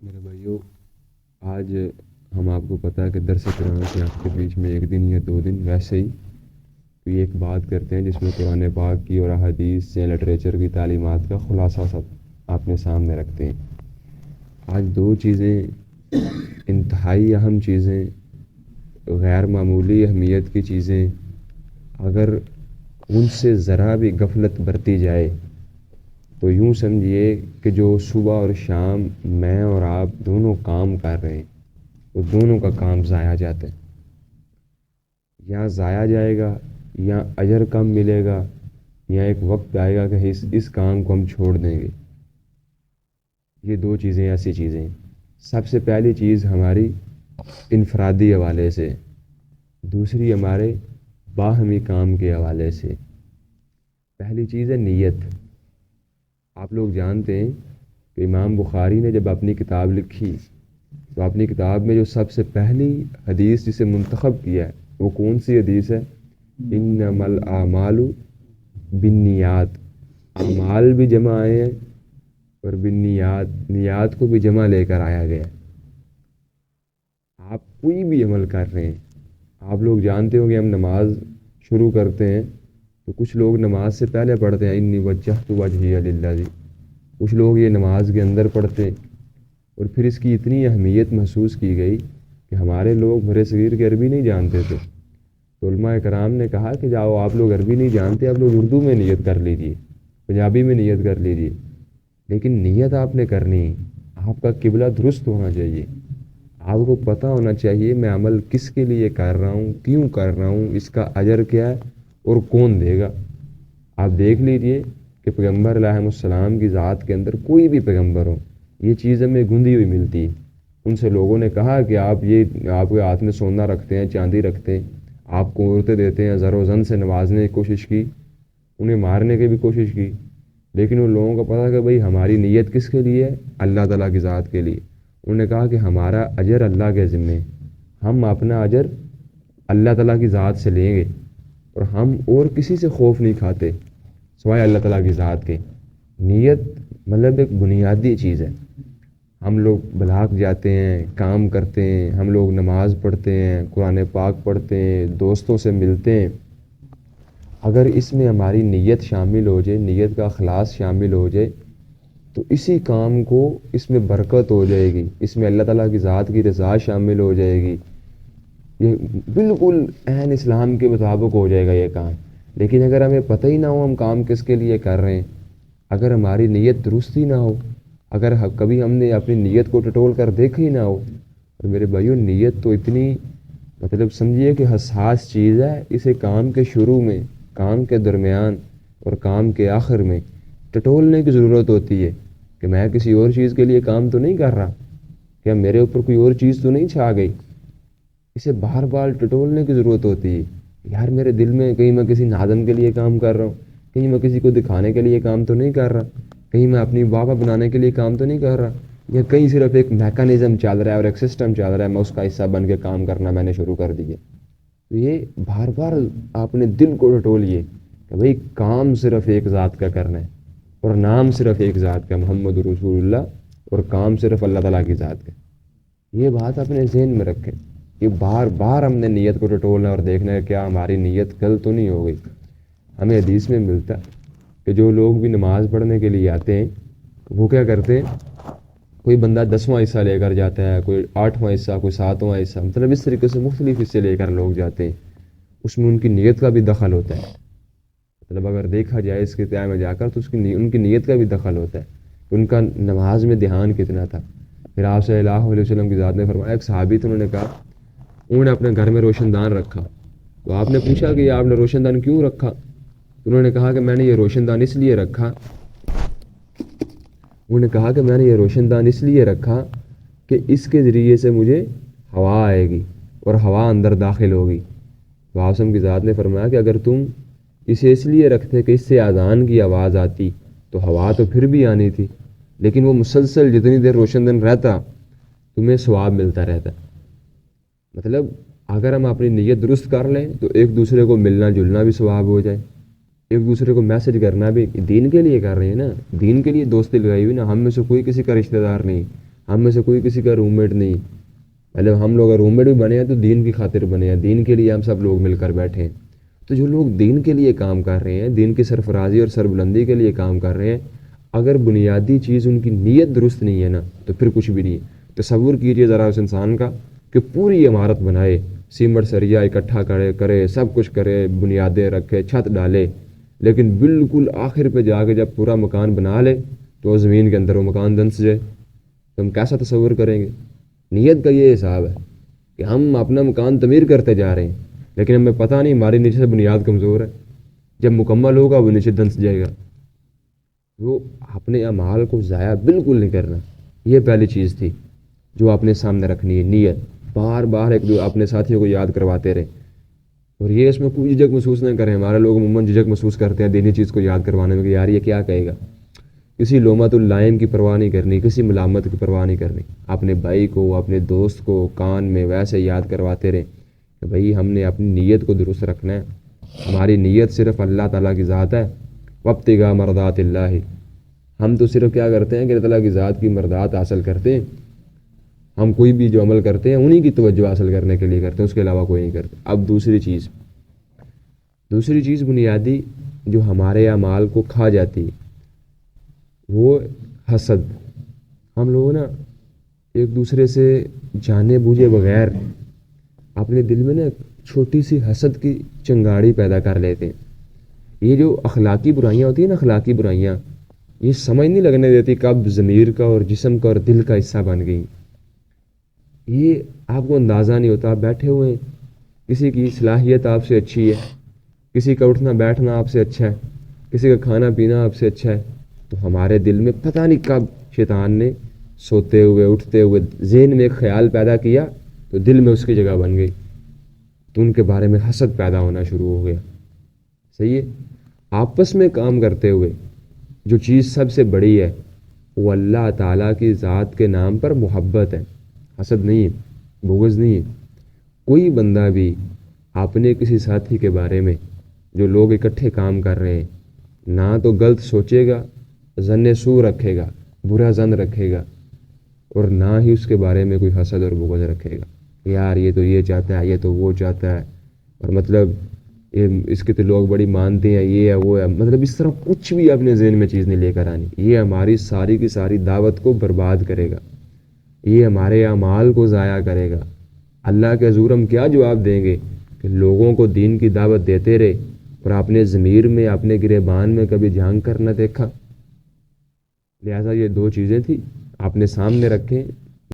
میرے بھائیو، آج ہم آپ کو پتہ ہے کہ درس قرآن سے آپ کے بیچ میں ایک دن یا دو دن ویسے ہی کوئی ایک بات کرتے ہیں جس میں قرآن پاک کی اور احادیث سے لٹریچر کی تعلیمات کا خلاصہ سب اپنے سامنے رکھتے ہیں۔ آج دو چیزیں انتہائی اہم چیزیں، غیر معمولی اہمیت کی چیزیں، اگر ان سے ذرا بھی غفلت برتی جائے تو یوں سمجھیے کہ جو صبح اور شام میں اور آپ دونوں کام کر رہے ہیں وہ دونوں کا کام ضائع جاتا ہے، یا ضائع جائے گا یا اجر کم ملے گا، یا ایک وقت آئے گا کہ اس کام کو ہم چھوڑ دیں گے۔ یہ دو چیزیں ایسی چیزیں ہیں۔ سب سے پہلی چیز ہماری انفرادی حوالے سے، دوسری ہمارے باہمی کام کے حوالے سے۔ پہلی چیز ہے نیت۔ آپ لوگ جانتے ہیں کہ امام بخاری نے جب اپنی کتاب لکھی تو اپنی کتاب میں جو سب سے پہلی حدیث جسے منتخب کیا ہے وہ کون سی حدیث ہے؟ انما الاعمال بالنیات۔ اعمال بھی جمع آئے ہیں اور بالنیات، نیات کو بھی جمع لے کر آیا گیا ہے۔ آپ کوئی بھی عمل کر رہے ہیں، آپ لوگ جانتے ہو کہ ہم نماز شروع کرتے ہیں تو کچھ لوگ نماز سے پہلے پڑھتے ہیں انی وجہت وجہی للذی، کچھ لوگ یہ نماز کے اندر پڑھتے ہیں، اور پھر اس کی اتنی اہمیت محسوس کی گئی کہ ہمارے لوگ بر صغیر کے عربی نہیں جانتے تھے، تو علماء کرام نے کہا کہ جاؤ آپ لوگ عربی نہیں جانتے، آپ لوگ اردو میں نیت کر لیجیے، پنجابی میں نیت کر لیجیے، لیکن نیت آپ نے کرنی ہے، آپ کا قبلہ درست ہونا چاہیے، آپ کو پتہ ہونا چاہیے میں عمل کس کے لیے کر رہا ہوں، کیوں کر رہا ہوں، اس کا اجر کیا ہے اور کون دے گا۔ آپ دیکھ لیجئے کہ پیغمبر علیہ السلام کی ذات کے اندر کوئی بھی پیغمبر ہو، یہ چیز ہمیں گندی ہوئی ملتی ہے۔ ان سے لوگوں نے کہا کہ آپ کے ہاتھ میں سونا رکھتے ہیں، چاندی رکھتے ہیں، آپ کو عورتیں دیتے ہیں، زر و زن سے نوازنے کی کوشش کی، انہیں مارنے کی بھی کوشش کی، لیکن ان لوگوں کو پتا کہ بھئی ہماری نیت کس کے لیے ہے؟ اللہ تعالیٰ کی ذات کے لیے۔ انہوں نے کہا کہ ہمارا اجر اللہ کے ذمے، ہم اپنا اجر اللہ تعالیٰ کی ذات سے لیں گے، اور ہم اور کسی سے خوف نہیں کھاتے سوائے اللہ تعالیٰ کی ذات کے۔ نیت مطلب ایک بنیادی چیز ہے۔ ہم لوگ بلاغ جاتے ہیں، کام کرتے ہیں، ہم لوگ نماز پڑھتے ہیں، قرآن پاک پڑھتے ہیں، دوستوں سے ملتے ہیں، اگر اس میں ہماری نیت شامل ہو جائے، نیت کا اخلاص شامل ہو جائے تو اسی کام کو اس میں برکت ہو جائے گی، اس میں اللہ تعالیٰ کی ذات کی رضا شامل ہو جائے گی، یہ بالکل عین اسلام کے مطابق ہو جائے گا یہ کام۔ لیکن اگر ہمیں پتہ ہی نہ ہو ہم کام کس کے لیے کر رہے ہیں، اگر ہماری نیت درست ہی نہ ہو، اگر کبھی ہم نے اپنی نیت کو ٹٹول کر دیکھا ہی نہ ہو، اور میرے بھائیو نیت تو اتنی مطلب سمجھیے کہ حساس چیز ہے، اسے کام کے شروع میں، کام کے درمیان اور کام کے آخر میں ٹٹولنے کی ضرورت ہوتی ہے کہ میں کسی اور چیز کے لیے کام تو نہیں کر رہا، کہ میرے اوپر کوئی اور چیز تو نہیں چھا گئی، اسے بار بار ٹٹولنے کی ضرورت ہوتی ہے۔ یار میرے دل میں کہیں میں کسی نادم کے لیے کام کر رہا ہوں، کہیں میں کسی کو دکھانے کے لیے کام تو نہیں کر رہا، کہیں میں اپنی واہ بنانے کے لیے کام تو نہیں کر رہا، یا کہیں صرف ایک میکانزم چل رہا ہے اور ایک سسٹم چل رہا ہے، میں اس کا حصہ بن کے کام کرنا میں نے شروع کر دیا۔ تو یہ بار بار آپ نے دل کو ٹٹولیے کہ بھئی کام صرف ایک ذات کا کرنا ہے، اور نام صرف ایک ذات کا محمد رسول اللہ، اور کام صرف اللہ تعالیٰ کی ذات کا۔ یہ بات اپنے ذہن میں رکھیں کہ بار بار ہم نے نیت کو ٹٹولنا اور دیکھنا ہے کیا ہماری نیت غلط تو نہیں ہو گئی۔ ہمیں حدیث میں ملتا ہے کہ جو لوگ بھی نماز پڑھنے کے لیے آتے ہیں وہ کیا کرتے ہیں، کوئی بندہ 10واں حصہ لے کر جاتا ہے، کوئی 8واں حصہ، کوئی 7واں حصہ، مطلب اس طریقے سے مختلف حصے لے کر لوگ جاتے ہیں، اس میں ان کی نیت کا بھی دخل ہوتا ہے۔ مطلب اگر دیکھا جائے اس کے تیار میں جا کر تو ان کی نیت کا بھی دخل ہوتا ہے کہ ان کا نماز میں دھیان کتنا تھا۔ پھر آپ صلی اللہ علیہ وسلم کی ذات نے فرمایا، ایک صحابی تھے، انہوں نے کہا انہوں نے اپنے گھر میں روشن دان رکھا، تو آپ نے پوچھا کہ آپ نے روشن دان کیوں رکھا؟ انہوں نے کہا کہ میں نے یہ روشن دان اس لیے رکھا، انہوں نے کہا کہ میں نے یہ روشن دان اس لیے رکھا کہ اس کے ذریعے سے مجھے ہوا آئے گی اور ہوا اندر داخل ہوگی۔ تو آپ کی ذات نے فرمایا کہ اگر تم اسے اس لیے رکھتے کہ اس سے اذان کی آواز آتی تو ہوا تو پھر بھی آنی تھی، لیکن وہ مسلسل جتنی دیر روشن دان رہتا تمہیں ثواب ملتا رہتا۔ مطلب اگر ہم اپنی نیت درست کر لیں تو ایک دوسرے کو ملنا جلنا بھی ثواب ہو جائے، ایک دوسرے کو میسج کرنا بھی، دین کے لیے کر رہے ہیں نا، دین کے لیے دوستی لگائی ہوئی نا، ہم میں سے کوئی کسی کا رشتہ دار نہیں، ہم میں سے کوئی کسی کا روم میٹ نہیں، مطلب ہم لوگ روم میٹ بھی بنے ہیں تو دین کی خاطر بنے ہیں، دین کے لیے ہم سب لوگ مل کر بیٹھے ہیں۔ تو جو لوگ دین کے لیے کام کر رہے ہیں، دین کی سرفرازی اور سربلندی کے لیے کام کر رہے ہیں، اگر بنیادی چیز ان کی نیت درست نہیں ہے نا تو پھر کچھ بھی نہیں ہے۔ تصور کیجئے ذرا اس انسان کا کہ پوری عمارت بنائے، سیمنٹ سریا اکٹھا کرے سب کچھ کرے، بنیادیں رکھے، چھت ڈالے، لیکن بالکل آخر پہ جا کے جب پورا مکان بنا لے تو زمین کے اندر وہ مکان دھنس جائے، تو ہم کیسا تصور کریں گے؟ نیت کا یہ حساب ہے کہ ہم اپنا مکان تعمیر کرتے جا رہے ہیں، لیکن ہمیں پتہ نہیں ہماری نیچے سے بنیاد کمزور ہے، جب مکمل ہوگا وہ نیچے دھنس جائے گا۔ وہ اپنے اعمال کو ضائع بالکل نہیں کرنا، یہ پہلی چیز تھی جو آپ نے سامنے رکھنی ہے، نیت۔ بار بار ایک دو اپنے ساتھیوں کو یاد کرواتے رہے، اور یہ اس میں کوئی جھجک محسوس نہ کریں۔ ہمارے لوگ عموماً جھجک محسوس کرتے ہیں دینی چیز کو یاد کروانے میں کہ یار یہ کیا کہے گا، کسی لومت اللائم کی پرواہ نہیں کرنی، کسی ملامت کی پرواہ نہیں کرنی، اپنے بھائی کو اپنے دوست کو کان میں ویسے یاد کرواتے رہیں کہ بھائی ہم نے اپنی نیت کو درست رکھنا ہے، ہماری نیت صرف اللہ تعالیٰ کی ذات ہے، وابتغاء مرضات اللہ۔ ہم تو صرف کیا کرتے ہیں کہ اللہ تعالیٰ کی ذات کی مرضات حاصل کرتے ہیں، ہم کوئی بھی جو عمل کرتے ہیں انہی کی توجہ حاصل کرنے کے لیے کرتے ہیں، اس کے علاوہ کوئی نہیں کرتے۔ اب دوسری چیز بنیادی جو ہمارے اعمال کو کھا جاتی ہے وہ حسد۔ ہم لوگ نا ایک دوسرے سے جانے بوجھے بغیر اپنے دل میں نا چھوٹی سی حسد کی چنگاڑی پیدا کر لیتے ہیں۔ یہ جو اخلاقی برائیاں ہوتی ہیں نا، اخلاقی برائیاں، یہ سمجھ نہیں لگنے دیتی کب ضمیر کا اور جسم کا اور دل کا حصہ بن گئی۔ یہ آپ کو اندازہ نہیں ہوتا، آپ بیٹھے ہوئے ہیں، کسی کی صلاحیت آپ سے اچھی ہے، کسی کا اٹھنا بیٹھنا آپ سے اچھا ہے، کسی کا کھانا پینا آپ سے اچھا ہے، تو ہمارے دل میں پتہ نہیں کب شیطان نے سوتے ہوئے اٹھتے ہوئے ذہن میں ایک خیال پیدا کیا تو دل میں اس کی جگہ بن گئی، تو ان کے بارے میں حسد پیدا ہونا شروع ہو گیا۔ صحیح ہے؟ آپس میں کام کرتے ہوئے جو چیز سب سے بڑی ہے وہ اللہ تعالیٰ کی ذات کے نام پر محبت ہے، حسد نہیں ہے، بغض نہیں ہے۔ کوئی بندہ بھی اپنے کسی ساتھی کے بارے میں جو لوگ اکٹھے کام کر رہے ہیں نہ تو غلط سوچے گا، ظن سوء رکھے گا، برا ظن رکھے گا، اور نہ ہی اس کے بارے میں کوئی حسد اور بغض رکھے گا، یار یہ تو یہ چاہتا ہے، یہ تو وہ چاہتا ہے، اور مطلب اس کے تو لوگ بڑی مانتے ہیں، یہ ہے وہ ہے، مطلب اس طرح کچھ بھی اپنے ذہن میں چیز نہیں لے کر آنی۔ یہ ہماری ساری کی ساری دعوت کو برباد کرے گا، یہ ہمارے اعمال کو ضائع کرے گا۔ اللہ کے حضور ہم کیا جواب دیں گے کہ لوگوں کو دین کی دعوت دیتے رہے اور اپنے ضمیر میں اپنے گریبان میں کبھی جھانک کر نہ دیکھا؟ لہٰذا یہ دو چیزیں تھیں، آپ نے سامنے رکھیں،